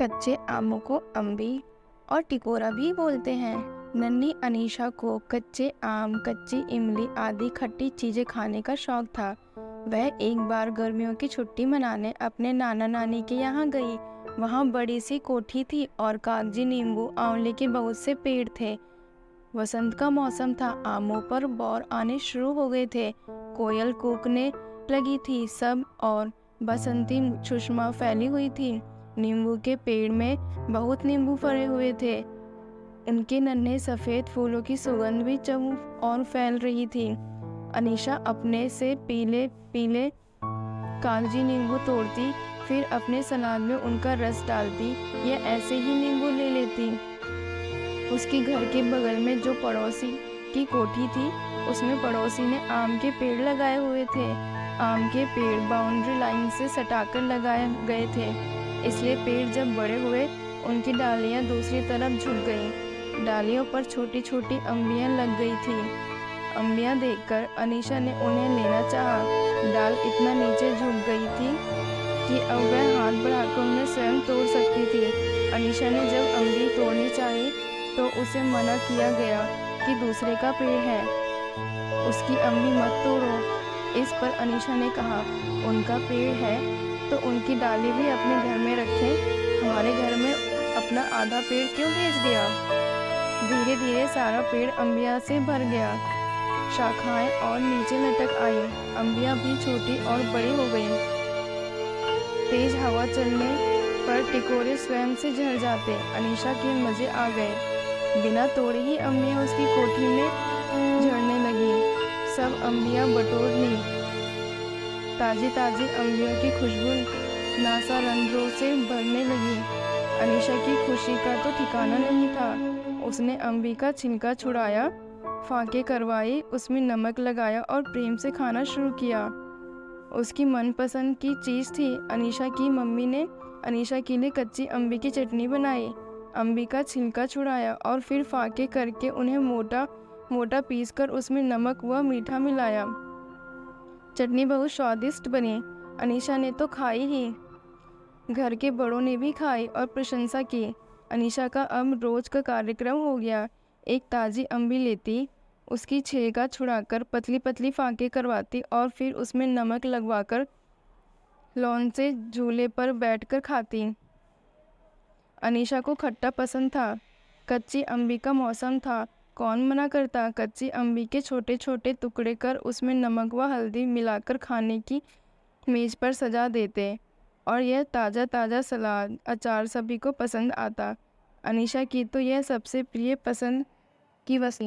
कच्चे आमों को अम्बी और टिकोरा भी बोलते हैं। नन्ही अनीशा को कच्चे आम, कच्ची इमली आदि खट्टी चीजें खाने का शौक था। वह एक बार गर्मियों की छुट्टी मनाने अपने नाना नानी के यहाँ गई। वहाँ बड़ी सी कोठी थी और कागजी नींबू, आंवले के बहुत से पेड़ थे। वसंत का मौसम था, आमों पर बौर आने शुरू हो गए थे। कोयल कूकने लगी थी सब और बसंती सुषमा फैली हुई थी। नींबू के पेड़ में बहुत नींबू फरे हुए थे। इनके नन्हे सफेद फूलों की सुगंध भी चारों ओर फैल रही थी। अनीशा अपने से पीले पीले कागजी नींबू तोड़ती, फिर अपने सलाद में उनका रस डालती या ऐसे ही नींबू ले लेती। उसके घर के बगल में जो पड़ोसी की कोठी थी, उसमें पड़ोसी ने आम के पेड़ लगाए हुए थे। आम के पेड़ बाउंड्री लाइन से सटाकर लगाए गए थे, इसलिए पेड़ जब बड़े हुए उनकी डालियां दूसरी तरफ झुक गईं। डालियों पर छोटी छोटी अम्बियां लग गई थी। अम्बियां देखकर अनीशा ने उन्हें लेना चाहा। डाल इतना नीचे झुक गई थी कि अब वह हाथ बढ़ाकर उन्हें स्वयं तोड़ सकती थी। अनीशा ने जब अम्बी तोड़नी चाही तो उसे मना किया गया कि दूसरे का पेड़ है, उसकी अम्बी मत तोड़ो। इस पर अनीशा ने कहा, उनका पेड़ है तो उनकी डाली भी अपने घर में रखें, हमारे घर में अपना आधा पेड़ क्यों भेज दिया। धीरे धीरे सारा पेड़ अम्बिया से भर गया। शाखाएं और नीचे लटक आई। अम्बिया भी छोटी और बड़ी हो गईं। तेज हवा चलने पर टिकोरे स्वयं से झड़ जाते। अनीशा के मजे आ गए। बिना तोड़े ही अम्बियां उसकी कोठी में झड़ने लगी। सब अम्बियां बटोर ली। ताजी ताजी अम्बियों की खुशबू नासारंध्रों से भरने लगी। अनीशा की खुशी का तो ठिकाना नहीं था। उसने अम्बी का छिलका छुड़ाया, फांके करवाई, उसमें नमक लगाया और प्रेम से खाना शुरू किया। उसकी मनपसंद की चीज़ थी। अनीशा की मम्मी ने अनीशा के लिए कच्ची अम्बी की चटनी बनाई। अम्बी का छिलका छुड़ाया और फिर फांके करके उन्हें मोटा मोटा पीसकर उसमें नमक व मीठा मिलाया। चटनी बहुत स्वादिष्ट बनी। अनीशा ने तो खाई ही, घर के बड़ों ने भी खाई और प्रशंसा की। अनीशा का अब रोज का कार्यक्रम हो गया। एक ताज़ी अम्बी लेती, उसकी छिलका छुड़ाकर पतली पतली फांके करवाती और फिर उसमें नमक लगवाकर लॉन से झूले पर बैठकर खाती। अनीशा को खट्टा पसंद था। कच्ची अम्बी का मौसम था, कौन मना करता। कच्ची अम्बी के छोटे छोटे टुकड़े कर उसमें नमक व हल्दी मिलाकर खाने की मेज पर सजा देते और यह ताज़ा ताज़ा सलाद, अचार सभी को पसंद आता। अनीशा की तो यह सबसे प्रिय पसंद की वस्तु।